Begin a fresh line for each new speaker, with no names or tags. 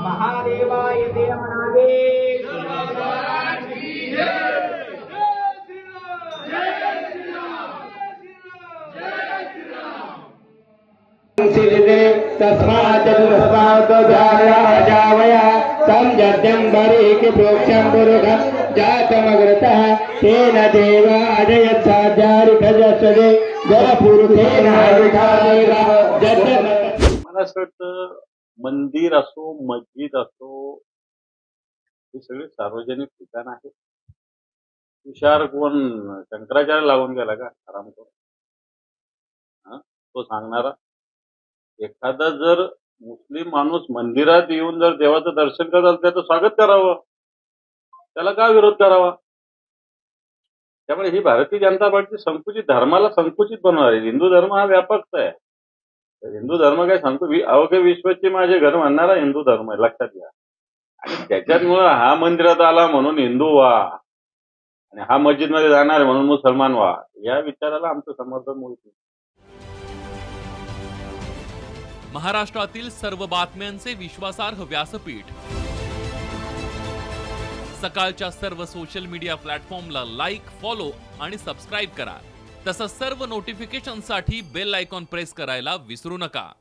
महादेवाय ते म्हणावे.
तस्मात् जावया संजद्यं बरीकि प्रोक्षं पुरुषं जातमग्रतः तेन देव अजयत्साध्यारिकजस्वदे जलपुरुषेण
मला असं वाटतं मंदिर असो मस्जिद असो हे सगळे सार्वजनिक ठिकाण आहे. तुषार कोण शंकराचार्य लागून गेला का आरामखोर? तो सांगणारा. एखादा जर मुस्लिम माणूस मंदिरात येऊन जर देवाचं दर्शन करत असेल त्याचं स्वागत करावं, त्याला का विरोध करावा? त्यामुळे ही भारतीय जनता पार्टी संकुचित धर्माला संकुचित बनवणार आहे. हिंदू धर्म हा व्यापकचा आहे. हिंदू धर्म काय सांगतो अवघे विश्वचे माझे घर म्हणणारा हिंदू धर्म आहे, लक्षात घ्या. आणि त्याच्यामुळं हा मंदिरात आला म्हणून हिंदू व्हा आणि हा मस्जिद मध्ये जाणार म्हणून मुसलमान व्हा, या विचाराला आमचं समर्थन मिळतं.
महाराष्ट्रातील सर्व बातम्यांचे विश्वासार्ह व्यासपीठ. सकाळच्या सर्व सोशल मीडिया प्लॅटफॉर्मला लाईक, फॉलो आणि सबस्क्राईब करा. तसंच सर्व नोटिफिकेशनसाठी बेल आयकॉन प्रेस करायला विसरू नका.